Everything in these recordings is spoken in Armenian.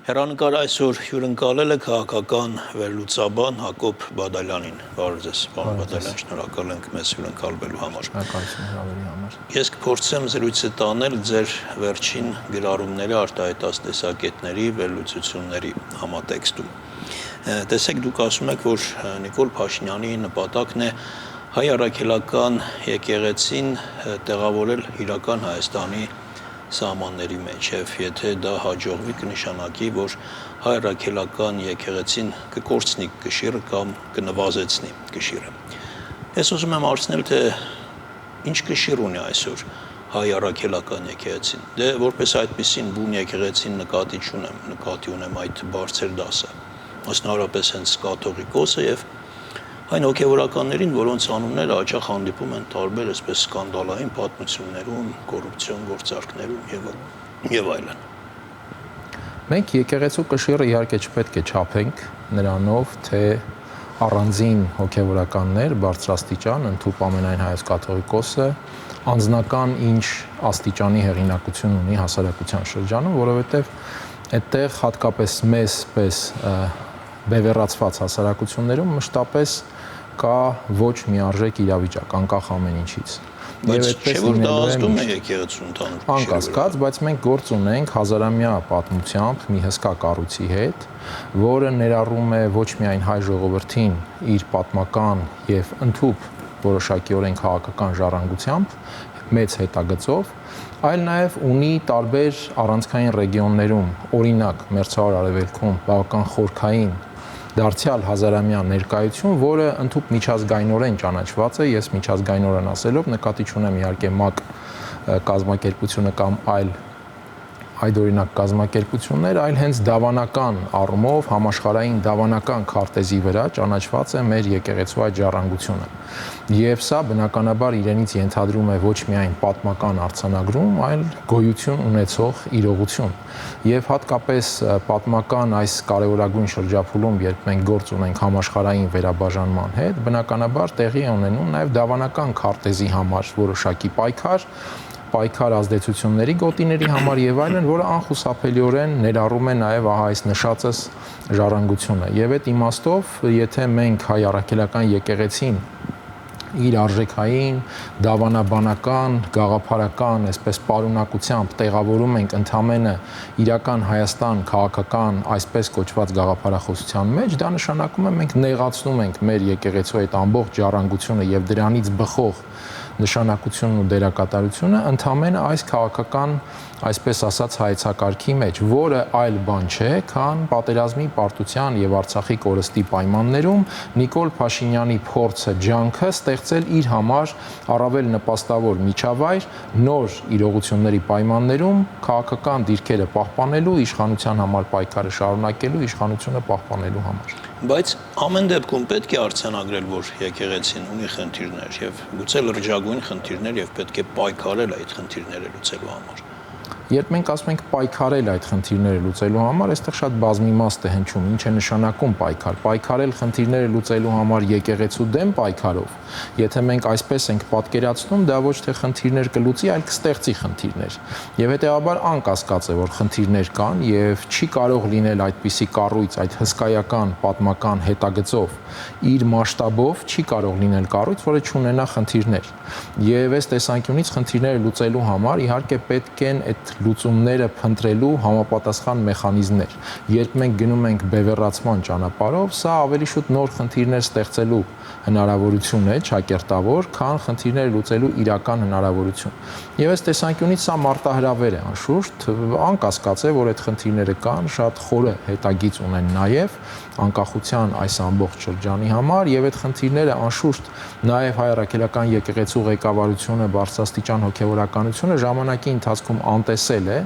Հեռանկար այսօր հյուրընկալել է քաղաքական վերլուծաբան Հակոբ Բադալյանին։ Բարև ձեզ, պարոն Բադալյան, շնորհակալ ենք մեզ հյուրընկալվելու համար։ Ես կփորձեմ զրույցը տանել ձեր վերջին գրառումների արտահայտած տեսակետների վերլուծությունների համատեքստում։ Տեսեք, դուք ասում եք, որ Նիկոլ Փաշինյանի նպատակն է հայ առաքելական եկեղեցին տեղավորել իրական Հայաստանի սահմանների մեջ եւ եթե դա հաջողվի կնշանակի, որ հայ առաքելական եկեղեցին կկորցնի կշիռը կամ կնվազեցնի կշիռը։ Ես ուզում եմ հարցնել, թե ինչ կշիռ ունի այսօր հայ առաքելական եկեղեցին։ Դե որպես այդպեսին բուն եկեղեցին նկատի ունեմ այդ բարձր դասը։ Մասնավորապես հենց կաթողիկոսը եւ այն հոգեվորականներին, որոնց անունները հաճախ հանդիպում են տարբեր այսպես սկանդալային պատմություններում, կոռուպցիոն գործարքներում եւ այլն։ Մենք եկեղեցու կշիռը իհարկե չպետք է չափենք նրանով, թե առանձին հոգեվորականներ բարձրաստիճան, ընդհանուր ամենայն հայոց կաթողիկոսը անձնական ինչ աստիճանի հեղինակություն ունի հասարակության շրջանում, որովհետեւ այդտեղ հատկապես մեզ պես բևեռացված հասարակություններում մշտապես կա ոչ միարժեք իրավիճակ, անկախ ամեն ինչից։ Եվ այդպես լինելու է ազդում է եկեղեցու ընդհանուր անկասկած, բայց մենք գործ ունենք հազարամյա պատմությամբ մի հսկա կառույցի հետ, որը ներառում է ոչ միայն հայ ժողովրդին իր պատմական եւ ընդհանուր որոշակիորեն քաղաքական ժառանգությամբ մեծ հետագծով, այլ նաեւ ունի տարբեր առանցքային ռեգիոններում, օրինակ Մերձավոր Արևելքում բավական խորքային դարձյալ հազարամյա ներկայություն, որը ընդհանուր միջազգայինորեն ճանաչված է, ես միջազգայինորեն ասելով նկատի չունեմ իհարկե ՄԱԿ կազմակերպությունը կամ այդ օրինակ կազմակերպություններ, այլ հենց դավանական առումով համաշխարհային դավանական քարտեզի վրա ճանաչված է մեր եկեղեցու այդ ժառանգությունը։ Եվ սա բնականաբար իրենից ենթադրում է ոչ միայն պատմական արձանագրում, այլ գոյություն ունեցող իրողություն։ Եվ հատկապես պատմական այս կարևորագույն շրջափուլում, երբ մենք գործ ունենք համաշխարհային վերաբաժանման հետ, բնականաբար տեղի է ունենում նաև դավանական քարտեզի համար որոշակի պայքար ազդեցությունների գոտիների համար եւ այլն, որը անխուսափելիորեն ներառում է նաեւ ահա այս նշածս ժառանգությունը։ Եվ այդ իմաստով, եթե մենք հայ առաքելական եկեղեցին իր արժեքային, դավանաբանական, գաղափարական, այսպես պարունակությամբ տեղավորում ենք ընդամենը իրական Հայաստան քաղաքական այսպես կոչված գաղափարախոսության մեջ, դա նշանակում է մենք նեղացնում ենք մեր եկեղեցու այդ ամբողջ ժառանգությունը եւ դրանից բխող նշանակությունն ու դերակատարությունը ընդամենը այս քաղաքական, այսպես ասած, հայեցակարգի մեջ, որը այլ բան չէ, քան պատերազմի պարտության եւ Արցախի կորստի պայմաններում Նիկոլ Փաշինյանի փորձը, ջանքը ստեղծել իր համար առավել նպաստավոր միջավայր նոր իրողությունների պայմաններում քաղաքական դիրքերը պահպանելու, իշխանության համար պայքարը շարունակելու, իշխանությունը պահպանելու համար։ Բայց ամեն դեպքում պետք է արձանագրել, որ եկեղեցին ունի խնդիրներ եւ գուցե լրջագույն խնդիրներ եւ պետք է պայքարել այդ խնդիրները լուծելու համար։ Երբ մենք ասում ենք պայքարել այդ խնդիրները լուծելու համար, այստեղ շատ բազմիմաստ է հնչում, ինչ է նշանակում պայքար։ Պայքարել խնդիրները լուծելու համար եկեղեցու դեմ պայքարով, եթե մենք այսպես ենք պատկերացնում, դա ոչ թե խնդիրներ կլուծի, այլ կստեղծի խնդիրներ։ Եվ հետեւաբար անկասկած է, որ խնդիրներ կան եւ չի կարող լինել այդպիսի կառույց, այդ հսկայական պատմական հետագծով իր մասշտաբով չի կարող լինել կառույց, որը չունենա խնդիրներ։ Եվ այս տեսանկյունից խնդիրները լուծելու համար իհարկե պետք են այդ լուծումները փնտրելու համապատասխան մեխանիզմներ։ Երբ մենք գնում ենք բևեռացման ճանապարհով, սա ավելի շուտ նոր խնդիրներ ստեղծելու հնարավորություն է, ճակերտավոր, քան խնդիրներ լուծելու իրական հնարավորություն։ Եվ այս տեսանկյունից սա մարտահրավեր է, անշուշտ, անկասկած է, որ այդ խնդիրները կան, շատ խորը հետագիծ ունեն նաև անկախության այս ամբողջ շրջանի համար եւ այդ խնդիրները անշուշտ նաեւ հայ առաքելական եկեղեցու ղեկավարությունը բարձրաստիճան հոգեվորականությունը ժամանակի ընթացքում անտեսել է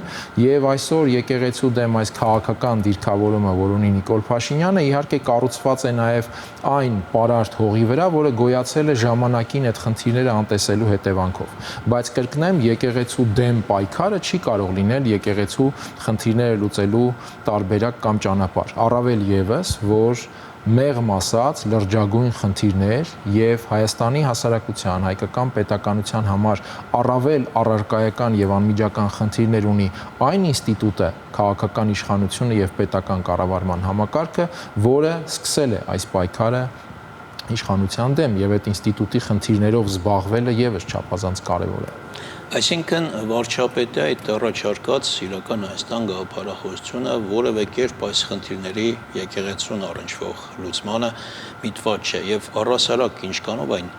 եւ այսօր եկեղեցու դեմ այս քաղաքական դիրքավորումը, որ ունի Նիկոլ Փաշինյանը, իհարկե կառուցված է նաեւ այն պարարտ հողի վրա, որը գոյացել է ժամանակին այդ խնդիրները անտեսելու հետևանքով։ Բայց կրկնեմ, եկեղեցու դեմ պայքարը չի կարող լինել եկեղեցու խնդիրները լուծելու տարբերակ կամ ճանապարհ։ Առավել եւս, որ մեղմ ասած լրջագույն խնդիրներ եւ Հայաստանի հասարակության, հայկական պետականության համար առավել առարկայական եւ անմիջական խնդիրներ ունի այն ինստիտուտը, քաղաքական իշխանությունը եւ պետական կառավարման համակարգը, որը սկսել է այս պայքարը իշխանության դեմ եւ այդ ինստիտուտի խնդիրներով զբաղվելը եւս չափազանց կարեւոր է։ Այսինքն վարչապետի այդ առաջարկած իրական Հայաստան գաղափարախոսությունը որևէ կերպ այս խնդիրների եկեղեցուն առնչվող լուծմանը միտված չէ եւ առհասարակ ինչ կանով այն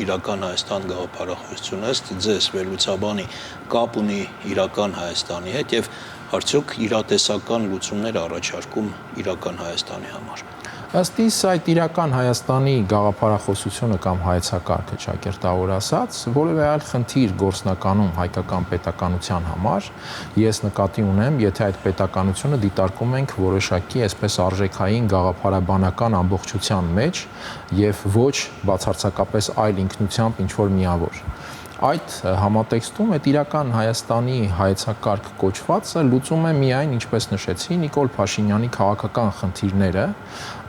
իրական Հայաստան գաղափարախոսությունը ըստ ձեզ վերլուծաբանի կապ ունի իրական Հայաստանի հետ եւ արդյոք իրատեսական լուծումներ առաջարկում իրական Հայաստանի համար։ Ըստ իս այդ իրական Հայաստանի գաղափարախոսությունը կամ հայեցակարգը ճակերտավոր ասած, որևէ այլ խնդիր գործնականում հայկական պետականության համար, ես նկատի ունեմ, եթե այդ պետականությունը դիտարկում ենք որոշակի այսպես արժեքային գաղափարաբանական ամբողջության մեջ եւ ոչ բացարձակապես այլ ինքնությամբ ինչ որ միավոր։ Այդ համատեքստում այդ իրական Հայաստանի հայեցակարգ կոչվածը լուծում է միայն, ինչպես նշեցի, Նիկոլ Փաշինյանի քաղաքական խնդիրները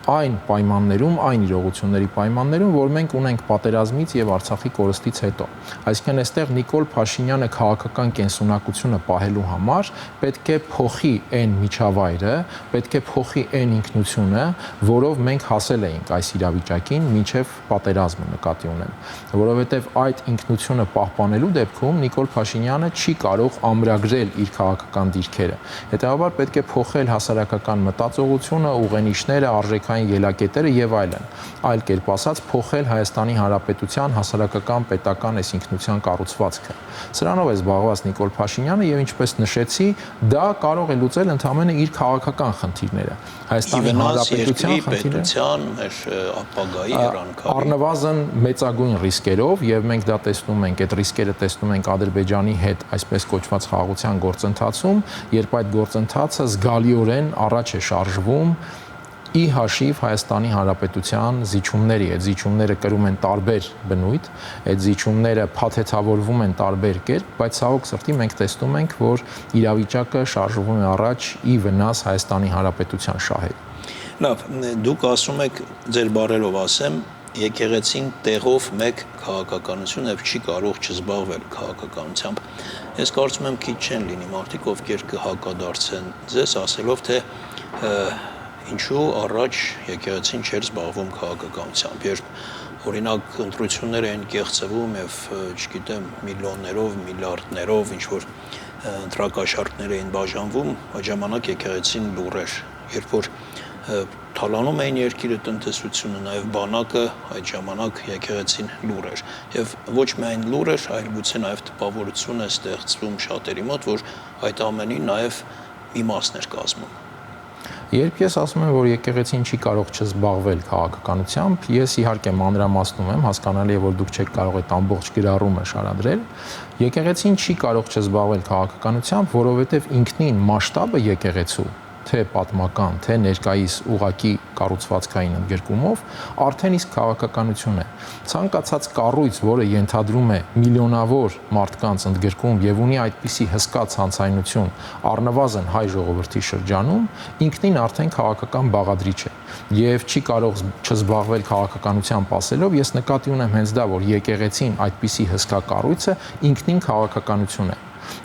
այն պայմաններում, այն իրողությունների պայմաններում, որ մենք ունենք պատերազմից եւ Արցախի կորստից հետո։ Այսինքն այստեղ Նիկոլ Փաշինյանը քաղաքական կենսունակությունը պահելու համար պետք է փոխի այն միջավայրը, պետք է փոխի այն ինքնությունը, որով մենք հասել էինք այս իրավիճակին մինչեւ պատերազմը նկատի ունեմ, որովհետեւ այդ ինքնությունը պահպանելու դեպքում Նիկոլ Փաշինյանը չի կարող ամրագրել իր քաղաքական դիրքերը։ Հետևաբար պետք է փոխել հասարակական մտածողությունը, ուղենիշները, արժեքային ելակետերը եւ այլն։ Այլ կերպ ասած, փոխել Հայաստանի Հանրապետության հասարակական պետական այս ինքնության կառուցվածքը։ Սրանով է զբաղված Նիկոլ Փաշինյանը եւ ինչպես նշեցի, դա կարող է լուծել ընդամենը իր քաղաքական խնդիրները։ Հայաստանի Հանրապետության խնդիրները մեր ապագայի երանքավի առնվազն մեծագույն ռիսկերով եւ մենք դա տեսնում ենք, այդ ռիսկերը տեսնում ենք Ադրբեջանի հետ այսպես կոչված խաղաղության գործընթացում, երբ այդ գործընթացը զգալիորեն առաջ է շարժվում ի հաշիվ Հայաստանի Հանրապետության զիջումների, այդ զիջումները կրում են տարբեր բնույթ, այդ զիջումները փաթեթավորվում են տարբեր կերպ, բայց ցավոք սրտի մենք տեսնում ենք, որ իրավիճակը շարժվում է առաջ ի վնաս Հայաստանի Հանրապետության շահերի։ Լավ, դուք ասում եք, ձեր բառերով ասեմ, եկեղեցին տեղով մեկ քաղաքականություն եւ չի կարող չզբաղվել քաղաքականությամբ։ Ես կարծում եմ քիչ չեն լինի մարդիկ, ովքեր կհակադարձեն ձեզ ասելով, թե ինչու առաջ եկեղեցին չէր զբաղվում քաղաքականությամբ, երբ օրինակ ընտրություններ են կեղծվում եւ չգիտեմ միլիոններով, միլիարդներով ինչ որ ընտրակաշառքներ էին բաժանվում, այդ ժամանակ եկեղեցին լուր էր, երբ որ թալանում էին երկիրը տնտեսությունը, նաև բանակը այդ ժամանակ եկեղեցին լուր էր եւ ոչ միայն լուր էր, այլ գուցե նաև տպավորություն է ստեղծվում շատերի մոտ, որ այդ ամենին նաև իմաստ էր կազմում։ Երբ ես ասում եմ, որ եկեղեցին չի կարող չզբաղվել քաղաքականությամբ, ես իհարկե մանրամասնում եմ, հասկանալի է, որ դուք չեք կարող այդ ամբողջ գրառումը շարադրել։ Եկեղեցին չի կարող չզբաղվել քաղաքականությամբ, որովհետև ինքնին մասշտաբը եկեղեցու թե պատմական, թե ներկայիս ուղակի կառուցվածքային ընդգրկումով արդեն իսկ քաղաքականություն է։ Ցանկացած կառույց, որը ենթադրում է միլիոնավոր մարդկանց ընդգրկում եւ ունի այդպիսի հսկա ցանցայնություն առնվազն հայ ժողովրդի շրջանում, ինքնին արդեն քաղաքական բաղադրիչ է եւ չի կարող չզբաղվել քաղաքականությամբ ասելով, ես նկատի ունեմ հենց դա, որ եկեղեցին այդպիսի հսկա կառույցը ինքնին քաղաքականություն է։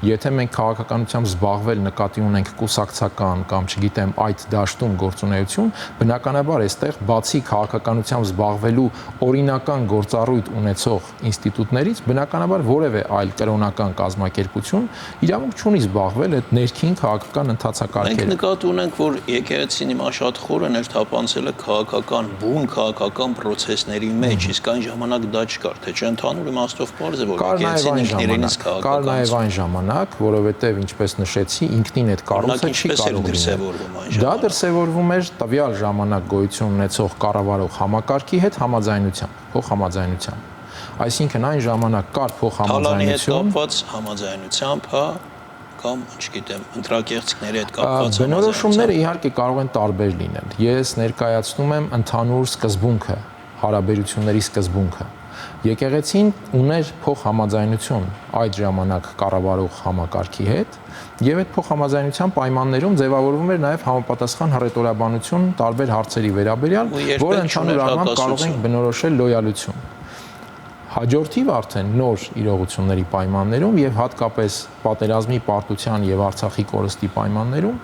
Եթե մենք քաղաքականությամբ զբաղվել նկատի ունենք կուսակցական կամ չգիտեմ այդ դաշտում գործունեություն, բնականաբար այստեղ բացի քաղաքականությամբ զբաղվելու օրինական գործառույթ ունեցող ինստիտուտներից, բնականաբար որևէ այլ կրոնական կազմակերպություն իրավունք չունի զբաղվել այդ ներքին քաղաքական ընթացակարգերով։ Մենք նկատի ունենք, որ եկեղեցին հիմա շատ խորը ներթափանցել է քաղաքական բուն քաղաքական process-ների մեջ, իսկ այն ժամանակ դա չկար, թե չէ ընդհանուր իմաստով պարզ է, որ եկեղեցին ինքնիրենից քաղաքական որովհետև ինչպես նշեցի, ինքնին այդ կառույցը չի կարող լինել։ Դա դրսևորվում էր տվյալ ժամանակ գոյություն ունեցող կառավարող համակարգի հետ համաձայնությամբ, փոխհամաձայնությամբ։ Այսինքն այն ժամանակ կար փոխհամաձայնություն, կապված համաձայնությամբ, հա, կամ, չգիտեմ, ընտրակեղծիքների հետ կապված բնորոշումները իհարկե կարող են տարբեր լինել։ Ես ներկայացնում եմ ընդհանուր սկզբունքը, հարաբերությունների սկզբունքը։ Եկեղեցին ուներ փոխհամաձայնություն այդ ժամանակ կառավարող համակարգի հետ, եւ այդ փոխհամաձայնության պայմաններում ձևավորվում էր նաեւ համապատասխան հռետորաբանություն տարբեր հարցերի վերաբերյալ, որը ընդհանուր առմամբ կարող ենք բնորոշել լոյալություն։ Հաջորդիվ արդեն նոր իրողությունների պայմաններում եւ հատկապես պատերազմի պարտության եւ Արցախի կորստի պայմաններում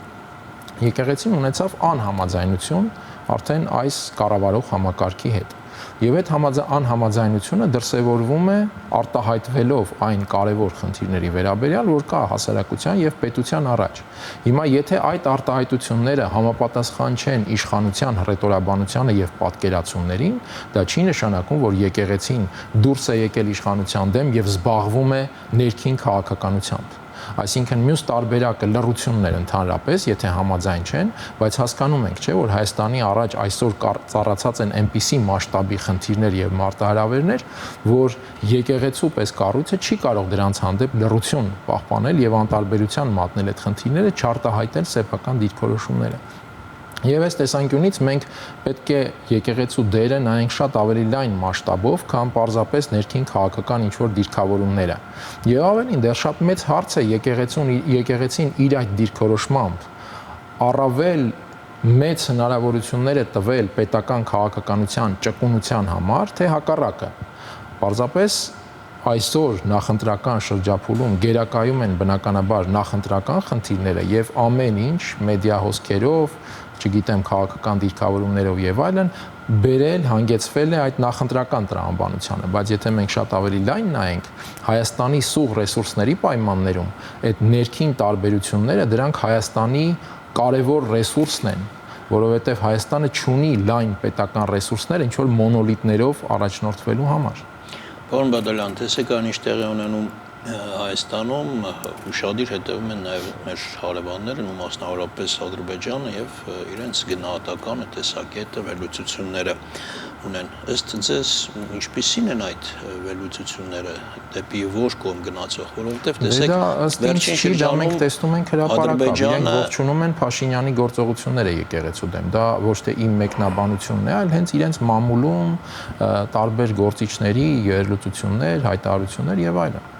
եկեղեցին ունեցավ անհամաձայնություն արդեն այս կառավարող համակարգի հետ։ Եվ այդ անհամաձայնությունը դրսևորվում է արտահայտվելով այն կարևոր խնդիրների վերաբերյալ, որ կա հասարակության եւ պետության առաջ։ Հիմա եթե այդ արտահայտությունները համապատասխան չեն իշխանության հռետորաբանությանը եւ պատկերացումներին, դա չի նշանակում, որ եկեղեցին դուրս է եկել իշխանության դեմ եւ զբաղվում է ներքին քաղաքականությամբ։ Այսինքն մյուս տարբերակը լռություններ ընդհանրապես, եթե համաձայն չեն, բայց հասկանում ենք, չէ, որ Հայաստանի առաջ այսօր ծառացած են այնպիսի մասշտաբի խնդիրներ եւ մարտահրավերներ, որ եկեղեցու պես կառույցը չի կարող դրանց հանդեպ լռություն պահպանել եւ անտարբերության մատնել այդ խնդիրները, չարտահայտել սեփական դիրքորոշումները։ Եվ այս տեսանկյունից մենք պետք է եկեղեցու դերը նայենք շատ ավելի լայն մասշտաբով, քան պարզապես ներքին քաղաքական ինչ-որ դիրքավորումները։ Եվ ավելին, դեռ շատ մեծ հարց է եկեղեցին իր այդ դիրքորոշմամբ առավել մեծ հնարավորություններ է տվել պետական քաղաքականության ճկունության համար, թե հակառակը։ Պարզապես այսօր նախընտրական շրջափուլում գերակայում են բնականաբար նախընտրական խնդիրները եւ ամեն ինչ մեդիա հոսքերով, չգիտեմ, քաղաքական դիրքավորումներով եւ այլն բերել հանգեցվել է այդ նախընտրական տրամաբանությանը, բայց եթե մենք շատ ավելի լայն նայենք Հայաստանի սուղ ռեսուրսների պայմաններում, այդ ներքին տարբերությունները դրանք Հայաստանի կարևոր ռեսուրսն են, որովհետեւ Հայաստանը չունի լայն պետական ռեսուրսներ, ինչ որ մոնոլիտներով առաջնորդվելու համար։ Պարոն Բադալյան, տեսեք այն ինչ տեղի ունենում Հայաստանում, ուշադիր հետևում են նաև մեր հարևաններն ու մասնավորապես Ադրբեջանը եւ իրենց գնահատականը, տեսակետը, վերլուծությունները ունեն։ Ըստ ձեզ ինչպիսին են այդ վերլուծությունները, դեպի որ կողմ գնացող, որովհետեւ տեսեք վերջին շրջանում տեսնում ենք հրապարակավ, իրենք ողջունում են Փաշինյանի գործողությունները եկեղեցու դեմ։ Դա ոչ թե իմ մեկնաբանությունն է, այլ հենց իրենց մամուլում տարբեր գործիչների վերլուծություններ, հայտարարություններ եւ այլն։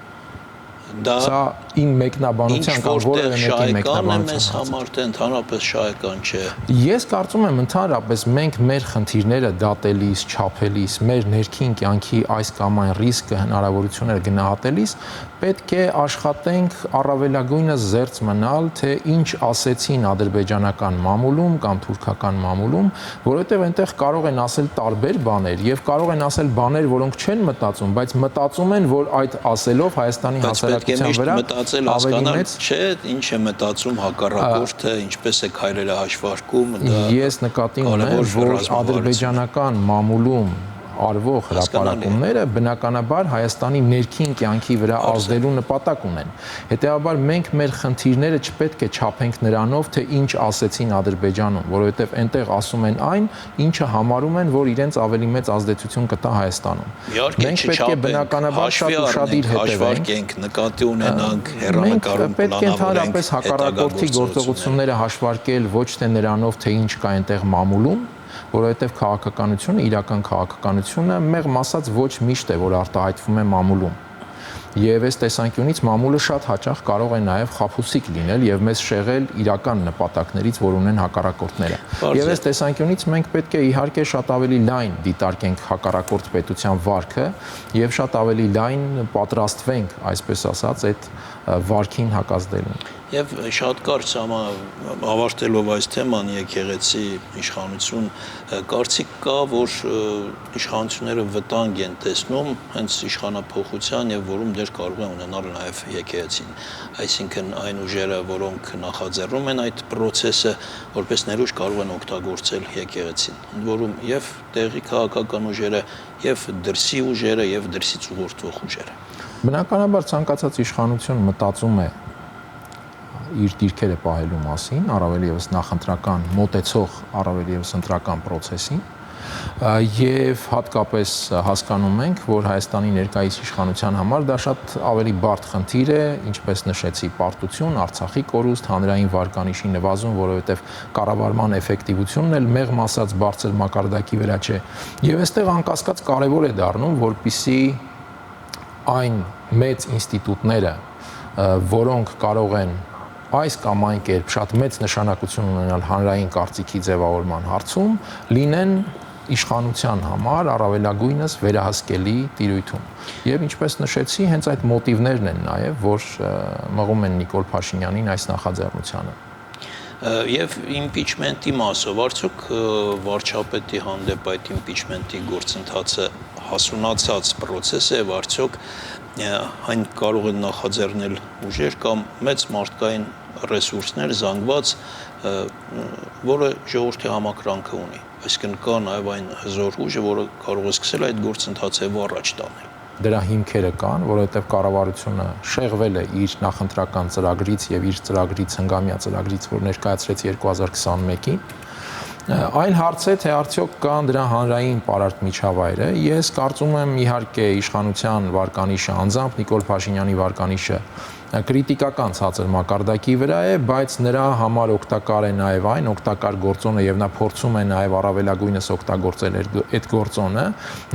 Դա իմ մեկնաբանության կամ որևէ մեկի մեկնաբանության համար թե ընդհանրապես շահեկան չէ։ Ես կարծում եմ ընդհանրապես մենք մեր խնդիրները դատելիս, չափելիս, մեր ներքին կյանքի այս կամ այն ռիսկը, հնարավորությունները գնահատելիս պետք է աշխատենք առավելագույնս զերծ մնալ, թե ինչ ասեցին ադրբեջանական մամուլում կամ թուրքական մամուլում, որովհետև այնտեղ կարող են ասել տարբեր բաներ եւ կարող են ասել բաներ, որոնք չեն մտածում, բայց մտածում են, որ այդ ասելով Հայաստանի հասարակության վրա մտածել հասկանալ չէ, ինչ է մտածում հակառակորդը, ինչպես է քայլերը հաշվարկում, դա ես նկատի ունեմ, որ ադրբեջանական մամուլում արվող հրապարակումները բնականաբար Հայաստանի ներքին կյանքի վրա ազդելու նպատակ ունեն։ Հետևաբար մենք մեր խնդիրները չպետք է չափենք նրանով, թե ինչ ասեցին Ադրբեջանում, որովհետև այնտեղ ասում են այն, ինչը համարում են, որ իրենց ավելի մեծ ազդեցություն կտա Հայաստանում։ Մենք պետք է բնականաբար շատ ուշադիր հետևենք, նկատի ունենանք հեռանկարում պետք է ընդհանրապես հակառակորդի գործողությունները հաշվարկել ոչ թե նրանով, թե ինչ կա այնտեղ մամուլում, որովհետև քաղաքականությունը, իրական քաղաքականությունը մեղմ ասած ոչ միշտ է, որ արտահայտվում է մամուլում։ Եվ այս տեսանկյունից մամուլը շատ հաճախ կարող է նաև խաբուսիկ լինել եւ մեզ շեղել իրական նպատակներից, որ ունեն հակառակորդները։ Եվ այս տեսանկյունից մենք պետք է իհարկե շատ ավելի լայն դիտարկենք հակառակորդ պետության վարքը եւ շատ ավելի լայն պատրաստվենք, այսպես ասած, այդ վարքին հակազդելուն։ Եվ շատ կարճ ավարտելով այս թեման եկեղեցի իշխանություն, կարծիք կա, որ իշխանությունները վտանգ են տեսնում հենց իշխանափոխության եւ որում դեր կարող է ունենալ նաեւ եկեղեցին։ Այսինքն այն ուժերը, որոնք նախաձեռնում են այդ process-ը, որպես ներուժ կարող են օգտագործել եկեղեցին, ընդ որում եւ տեղի քաղաքական ուժերը, եւ դրսի ուժերը, եւ դրսից ուղղորդող ուժերը։ Բնականաբար ցանկացած իշխանություն մտածում է իր դիրքերը պահելու մասին, առավել եւս նախընտրական մոտեցող, առավել եւս ընտրական process-ին, Եվ հատկապես հասկանում ենք, որ Հայաստանի ներկայիս իշխանության համար դա շատ ավելի բարդ խնդիր է, ինչպես նշեցի, պարտություն, Արցախի կորուստ, հանրային վարկանիշի նվազում, որովհետև կառավարման էֆեկտիվությունն էլ մեղմ ասած բարձր մակարդակի վրա չէ։ Եվ այստեղ անկասկած կարևոր է դառնում, որպեսզի այն մեծ ինստիտուտները, որոնք կարող են այս կամ այն կերպ շատ մեծ նշանակություն ունենալ հանրային կարծիքի ձևավորման հարցում, լինեն իշխանության համար առավելագույնս վերահսկելի տիրույթում։ Եվ ինչպես նշեցի, հենց այդ մոտիվներն են նաև, որ մղում են Նիկոլ Փաշինյանին այս նախաձեռնությանը։ Եվ իմպիչմենտի մասով, արդյոք վարչապետի հանդեպ այդ իմպիչմենտի գործընթացը հասունացած պրոցես է, արդյոք այն կարող են նախաձեռնել ուժեր կամ մեծ մարդկային ռեսուրսներ զանգված, որը ժողովրդի համակրանքը ունի։ Այսինքն կա նաև այն հզոր ուժը, որը կարող է սկսել այդ գործընթացը եւ առաջ տանել։ Դրա հիմքերը կան, որովհետև կառավարությունը շեղվել է իր նախընտրական ծրագրից եւ իր ծրագրից հնգամյա ծրագրից, որ ներկայացրեց 2021-ին։ Այն հարց է, թե արդյոք կան դրա հանրային պարարտ միջավայրը։ Ես կարծում եմ, իհարկե, իշխանության վարկանիշը, անձամբ Նիկոլ Փաշինյանի վարկանիշը կրիտիկական ցածր մակարդակի վրա է, բայց նրա համար օգտակար է նաև այն օգտակար գործոնը եւ նա փորձում է նաև առավելագույնս օգտագործել այդ գործոնը,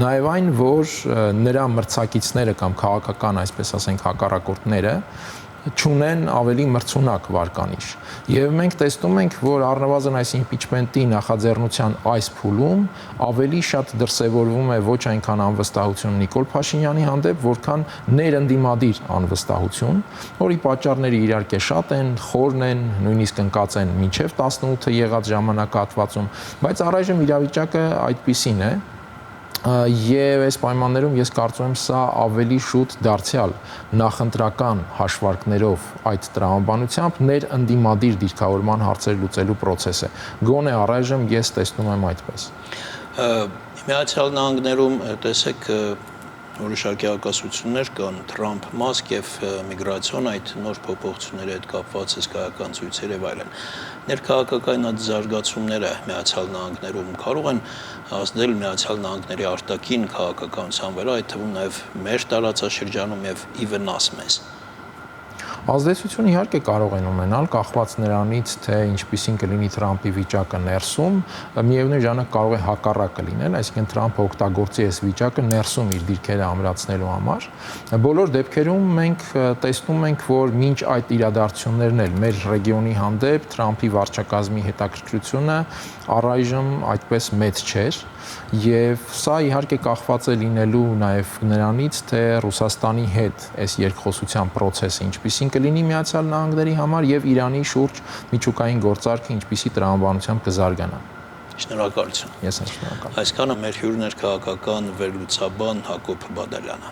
նաև այն, որ նրա մրցակիցները կամ քաղաքական, այսպես ասենք, հակառակորդները չունեն ավելի մրցունակ վարկանիշ։ Եվ մենք տեսնում ենք, որ առնվազն այս իմպիչմենտի նախաձեռնության այս փուլում ավելի շատ դրսևորվում է ոչ այնքան անվստահություն Նիկոլ Փաշինյանի հանդեպ, որքան ներընդդիմադիր անվստահություն, որի պատճառները իհարկե շատ են, խորն են, նույնիսկ ընկած են մինչև 18-ը եղած ժամանակահատվածում, բայց առայժմ իրավիճակը այդպիսին է։ Եվ այս պայմաններում ես կարծում եմ սա ավելի շուտ դարձյալ նախընտրական հաշվարկներով այդ տրամաբանությամբ ներընդդիմադիր դիրքավորման հարցեր լուծելու process է։ Գոնե առայժմ ես տեսնում եմ այդպես։ Միացյալ Նահանգներում տեսեք որոշակի ակասություններ կան Թրամփ-Մասկ եւ միգրացիոն այդ նոր փոփոխությունների հետ կապված հսկայական ցույցեր եւ այլն։ Ներքաղաքական այդ զարգացումները Միացյալ Նահանգներում կարող են ազդել Միացյալ Նահանգների արտաքին քաղաքականության վրա, այդ թվում նաեւ մեր տարածաշրջանում եւ ի վնաս մեզ։ Ազդեցություն իհարկե կարող են ունենալ, կախված նրանից, թե ինչպիսին կլինի Թրամփի վիճակը ներսում, միևնույն ժամանակ կարող է հակառակը լինել, այսինքն Թրամփը օգտագործի այս վիճակը ներսում իր դիրքերը ամրացնելու համար։ Բոլոր դեպքերում մենք տեսնում ենք, որ մինչ այդ իրադարձություններն էլ մեր ռեգիոնի հանդեպ Թրամփի վարչակազմի հետաքրքրությունը առայժմ այդպես մեծ չէր, եւ սա իհարկե կախված է լինելու նաեւ նրանից, թե Ռուսաստանի հետ այս երկխոսության process-ը ինչպիսին կլինի Միացյալ Նահանգների համար եւ Իրանի շուրջ միջուկային գործարքը ինչպիսի տրամաբանությամբ կզարգանա։ Շնորհակալություն։ Ես եմ շնորհակալ։ Այսքանը մեր հյուրն էր քաղաքական վերլուծաբան Հակոբ Բադալյանը։